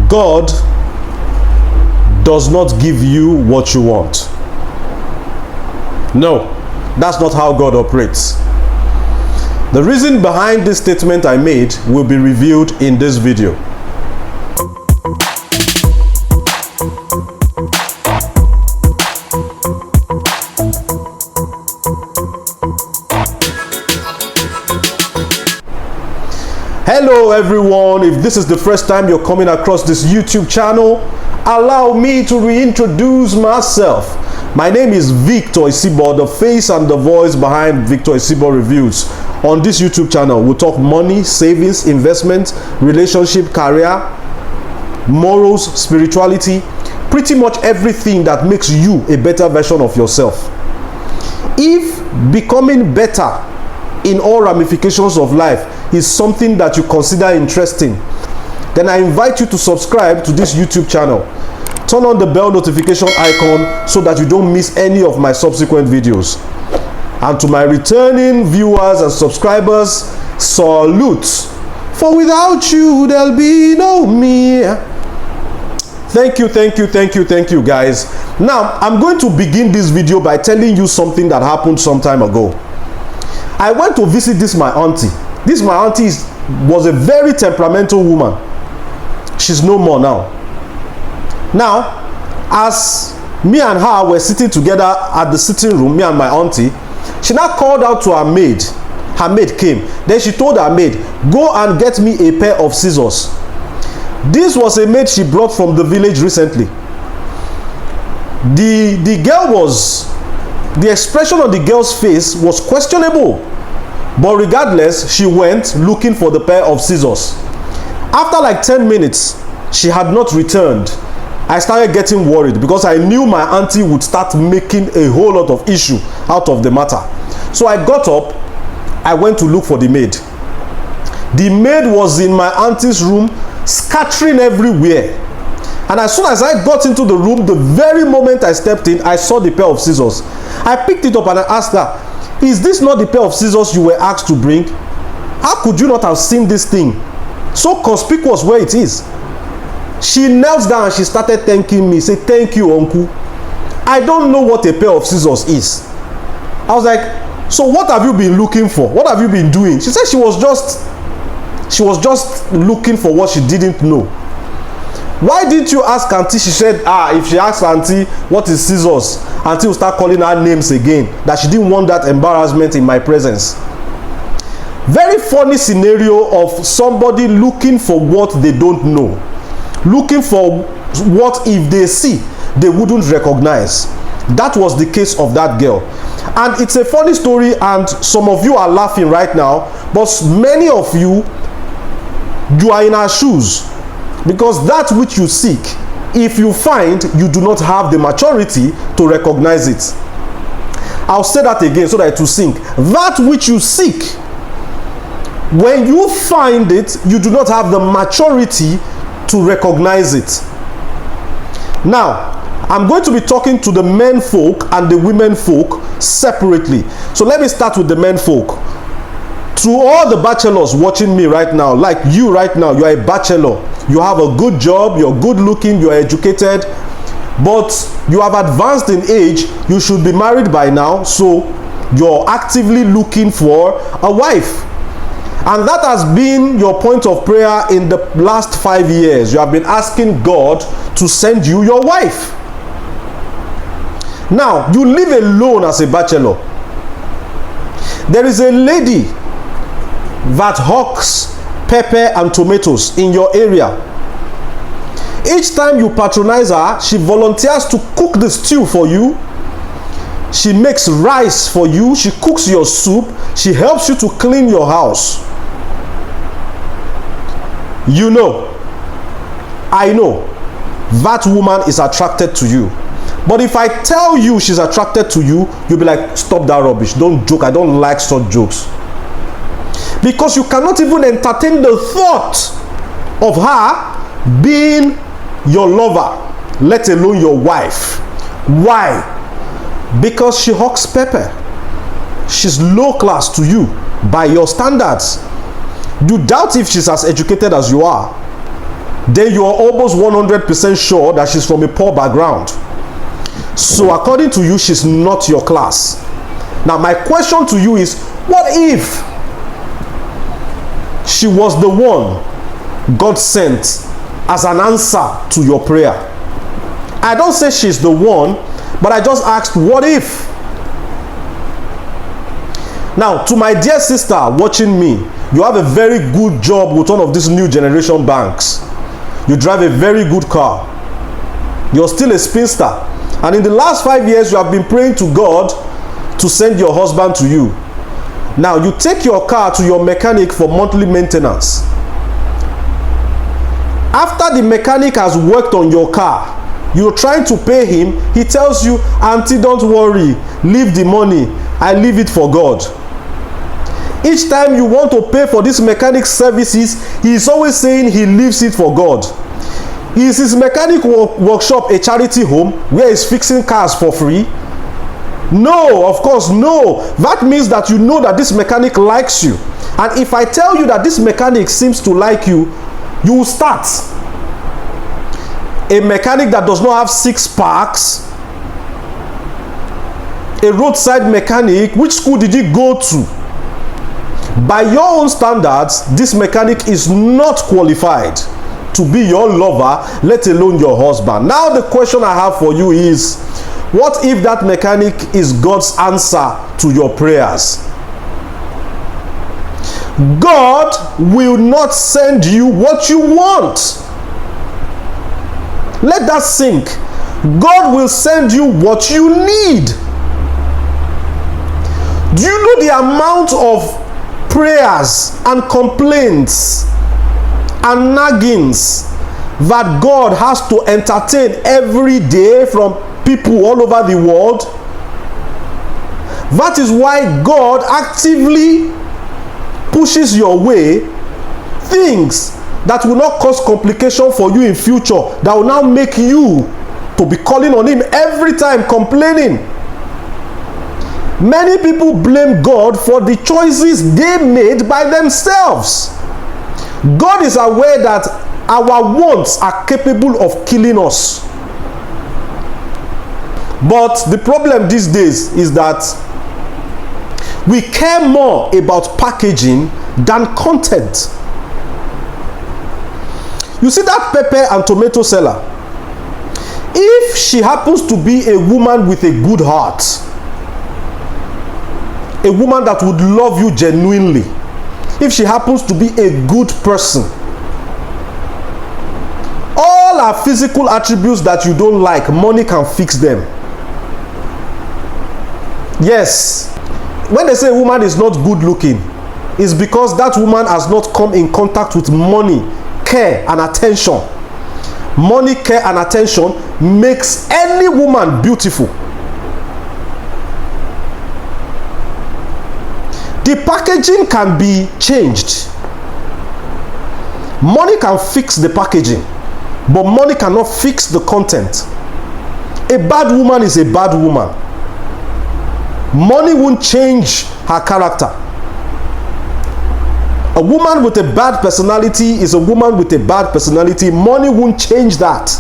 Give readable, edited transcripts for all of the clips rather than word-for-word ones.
God does not give you what you want. No, that's not how God operates. The reason behind this statement I made will be revealed in this video. Hello everyone, if this is the first time you're coming across this YouTube channel, allow me to reintroduce myself. My name is Victor Isibo, the face and the voice behind Victor Isibo Reviews. On this YouTube channel, we'll talk money, savings, investment, relationship, career, morals, spirituality, pretty much everything that makes you a better version of yourself. If becoming better in all ramifications of life is something that you consider interesting, then I invite you to subscribe to this YouTube channel. Turn on the bell notification icon so that you don't miss any of my subsequent videos. And to my returning viewers and subscribers, salute. For without you, there'll be no me. Thank you, guys. Now, I'm going to begin this video by telling you something that happened some time ago. I went to visit this my auntie. This my auntie was a very temperamental woman. She's no more now. Now, as me and her were sitting together at the sitting room, me and my auntie, she now called out to her maid. Her maid came. Then she told her maid, go and get me a pair of scissors. This was a maid she brought from the village recently. The expression on the girl's face was questionable, but regardless, she went looking for the pair of scissors. After like 10 minutes, she had not returned. I started getting worried because I knew my auntie would start making a whole lot of issue out of the matter. So I got up, I went to look for the maid. The maid was in my auntie's room, scattering everywhere. And as soon as I got into the room, the very moment I stepped in, I saw the pair of scissors. I picked it up and I asked her, is this not the pair of scissors you were asked to bring? How could you not have seen this thing? So conspicuous where it is. She knelt down and she started thanking me. Say, thank you, uncle. I don't know what a pair of scissors is. I was like, so what have you been looking for? What have you been doing? She said she was just looking for what she didn't know. Why didn't you ask auntie? She said, if she asks auntie what is scissors, auntie will start calling her names again, that she didn't want that embarrassment in my presence. Very funny scenario of somebody looking for what they don't know, looking for what if they see they wouldn't recognize. That was the case of that girl. And it's a funny story, and some of you are laughing right now, but many of you are in our shoes. Because that which you seek, if you find, you do not have the maturity to recognize it. I'll say that again so that it will sink. That which you seek, when you find it, you do not have the maturity to recognize it. Now, I'm going to be talking to the men folk and the women folk separately. So let me start with the men folk. To all the bachelors watching me right now, like you right now, you are a bachelor. You have a good job, you're good looking, you're educated, but you have advanced in age. You should be married by now, so you're actively looking for a wife. And that has been your point of prayer in the last 5 years. You have been asking God to send you your wife. Now, you live alone as a bachelor. There is a lady that hawks pepper and tomatoes in your area. Each time you patronize her, she volunteers to cook the stew for you. She makes rice for you. She cooks your soup. She helps you to clean your house. You know, I know that woman is attracted to you. But if I tell you she's attracted to you, you'll be like, stop that rubbish. Don't joke. I don't like such jokes. Because you cannot even entertain the thought of her being your lover, let alone your wife. Why? Because she hawks pepper. She's low class to you by your standards. You doubt if she's as educated as you are. then you are almost 100% sure that she's from a poor background. So according to you, she's not your class. Now my question to you is, what if she was the one God sent as an answer to your prayer? I don't say she's the one, but I just asked, what if? Now, to my dear sister watching me, you have a very good job with one of these new generation banks. You drive a very good car. You're still a spinster. And in the last 5 years, you have been praying to God to send your husband to you. Now, you take your car to your mechanic for monthly maintenance. After the mechanic has worked on your car, you're trying to pay him. He tells you, "Auntie, don't worry, leave the money, I leave it for God." Each time you want to pay for this mechanic services, he is always saying he leaves it for God. Is his mechanic workshop a charity home where he's fixing cars for free? No, of course no. That means that you know that this mechanic likes you. And if I tell you that this mechanic seems to like you, you will start. A mechanic that does not have 6 packs, a roadside mechanic, which school did he go to? By your own standards, this mechanic is not qualified to be your lover, let alone your husband. Now the question I have for you is, what if that mechanic is God's answer to your prayers? God will not send you what you want. Let that sink. God will send you what you need. Do you know the amount of prayers and complaints and naggings that God has to entertain every day from people all over the world? That is why God actively pushes your way things that will not cause complication for you in future, that will now make you to be calling on him every time, complaining. Many people blame God for the choices they made by themselves. God is aware that our wants are capable of killing us. But the problem these days is that we care more about packaging than content. You see that pepper and tomato seller? If she happens to be a woman with a good heart, a woman that would love you genuinely, if she happens to be a good person, all her physical attributes that you don't like, money can fix them. Yes, when they say a woman is not good looking, it's because that woman has not come in contact with money, care and attention. Money, care and attention makes any woman beautiful. The packaging can be changed. Money can fix the packaging, but money cannot fix the content. A bad woman is a bad woman. Money won't change her character. A woman with a bad personality is a woman with a bad personality. Money won't change that.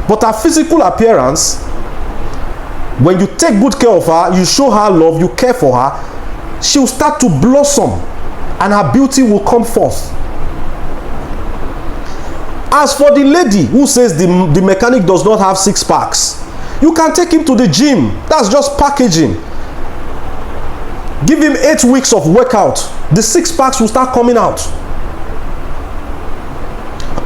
But her physical appearance, when you take good care of her, you show her love, you care for her, she will start to blossom and her beauty will come forth. As for the lady who says the mechanic does not have 6 packs, you can take him to the gym. That's just packaging. Give him 8 weeks of workout. The 6 packs will start coming out.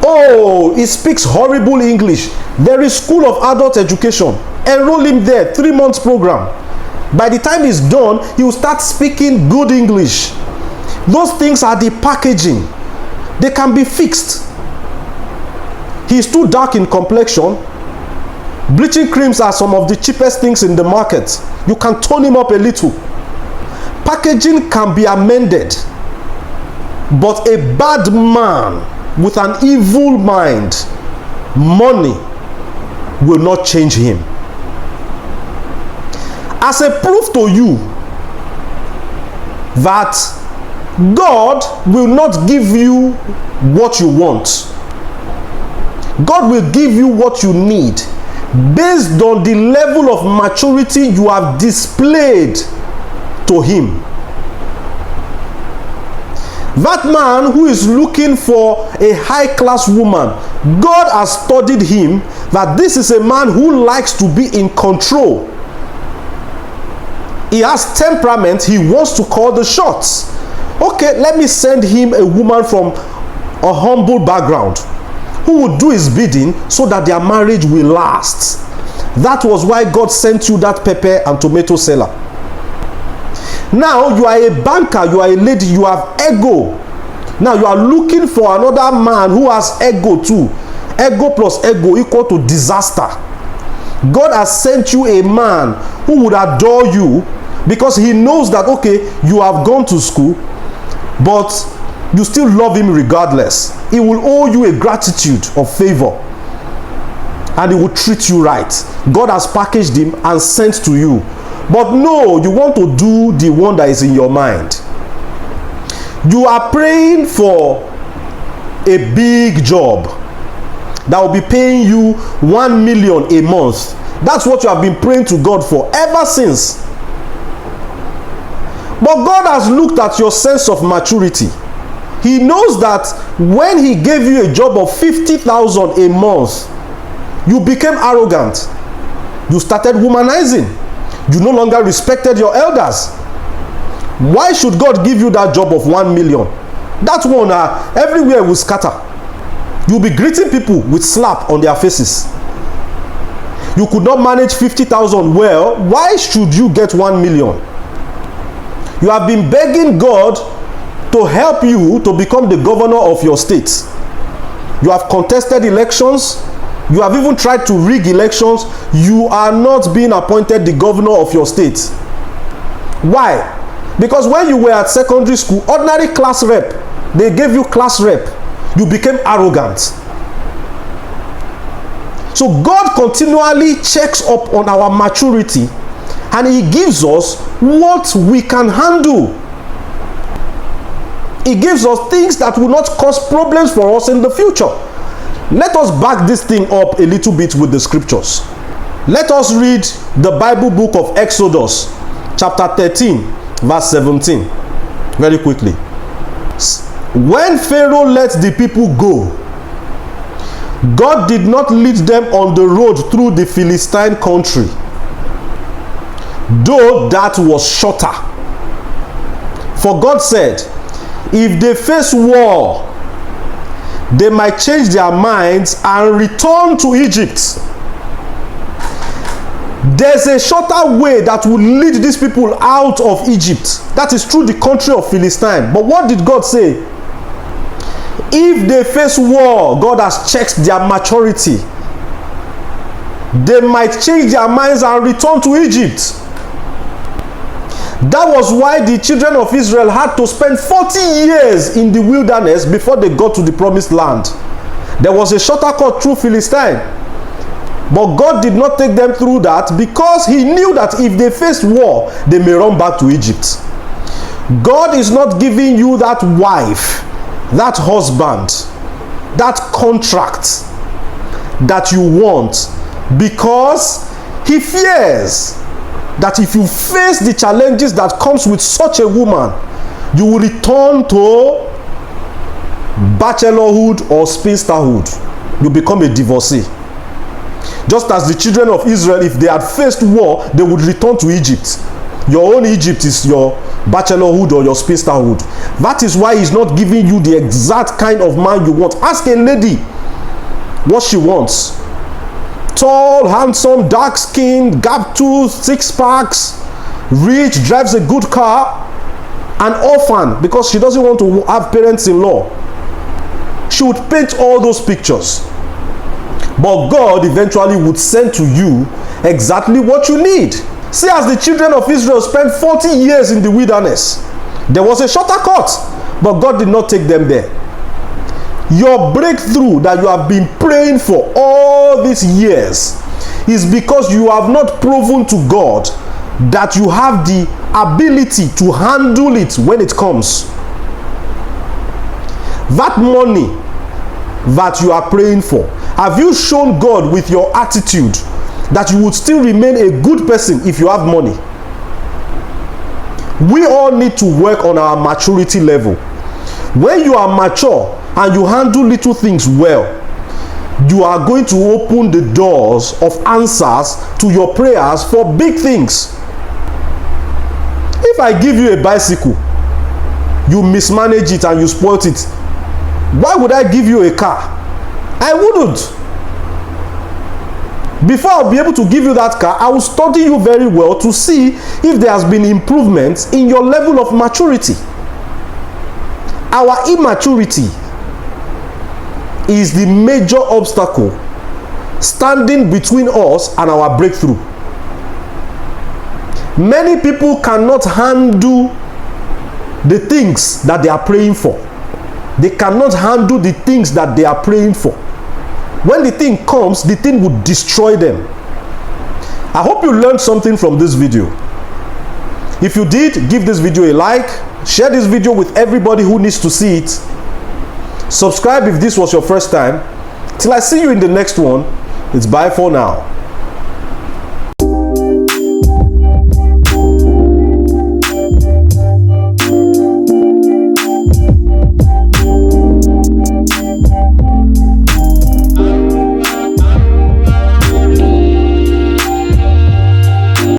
Oh, he speaks horrible English. There is School of Adult Education. Enroll him there, 3 months program. By the time he's done, he will start speaking good English. Those things are the packaging. They can be fixed. He's too dark in complexion. Bleaching creams are some of the cheapest things in the market. You can tone him up a little. Packaging can be amended. But a bad man with an evil mind, money will not change him. As a proof to you that God will not give you what you want, God will give you what you need based on the level of maturity you have displayed to him. That man who is looking for a high-class woman, God has studied him that this is a man who likes to be in control. He has temperament. He wants to call the shots. Okay, let me send him a woman from a humble background who will do his bidding so that their marriage will last. That was why God sent you that pepper and tomato seller. Now you are a banker, you are a lady, you have ego. Now you are looking for another man who has ego too. Ego plus ego equal to disaster. God has sent you a man who would adore you because he knows that, okay, you have gone to school, but you still love him regardless. He will owe you a gratitude of favor, and he will treat you right. God has packaged him and sent to you. But no, you want to do the one that is in your mind. You are praying for a big job that will be paying you 1 million a month. That's what you have been praying to God for ever since. But God has looked at your sense of maturity. He knows that when he gave you a job of 50,000 a month, you became arrogant. You started womanizing. You no longer respected your elders. Why should God give you that job of 1 million? That one, everywhere will scatter. You'll be greeting people with slap on their faces. You could not manage 50,000 well. Why should you get 1 million? You have been begging God to help you to become the governor of your state. You have contested elections. You have even tried to rig elections. You are not being appointed the governor of your state. Why? Because when you were at secondary school, ordinary class rep, they gave you class rep. You became arrogant. So God continually checks up on our maturity, and he gives us what we can handle. He gives us things that will not cause problems for us in the future. Let us back this thing up a little bit with the scriptures. Let us read the Bible book of Exodus, chapter 13, verse 17, very quickly. When Pharaoh let the people go, God did not lead them on the road through the Philistine country, though that was shorter. For God said, if they face war, they might change their minds and return to Egypt. There's a shorter way that will lead these people out of Egypt. That is through the country of Philistine. But what did God say? If they face war, God has checked their maturity. They might change their minds and return to Egypt. That was why the children of Israel had to spend 40 years in the wilderness before they got to the promised land. There was a shorter cut through Philistine. But God did not take them through that because he knew that if they faced war, they may run back to Egypt. God is not giving you that wife, that husband, that contract that you want because he fears that if you face the challenges that comes with such a woman, you will return to bachelorhood or spinsterhood. You become a divorcee. Just as the children of Israel, if they had faced war, they would return to Egypt. Your own Egypt is your bachelorhood or your spinsterhood. That is why he's not giving you the exact kind of man you want. Ask a lady what she wants. Tall, handsome, dark-skinned, gap-toothed, six-packs, rich, drives a good car, an orphan because she doesn't want to have parents-in-law. She would paint all those pictures. But God eventually would send to you exactly what you need. See, as the children of Israel spent 40 years in the wilderness, there was a shorter cut, but God did not take them there. Your breakthrough that you have been praying for all these years is because you have not proven to God that you have the ability to handle it when it comes. That money that you are praying for, Have you shown God with your attitude that you would still remain a good person if you have money? We all need to work on our maturity level. When you are mature and you handle little things well, you are going to open the doors of answers to your prayers for big things. If I give you a bicycle, you mismanage it and you spoil it, why would I give you a car? I wouldn't. Before I'll be able to give you that car, I will study you very well to see if there has been improvements in your level of maturity. Our immaturity is the major obstacle standing between us and our breakthrough. Many people cannot handle the things that they are praying for. They cannot handle the things that they are praying for. When the thing comes, the thing will destroy them. I hope you learned something from this video. If you did, give this video a like. Share this video with everybody who needs to see it. Subscribe if this was your first time. Till I see you in the next one, it's bye for now.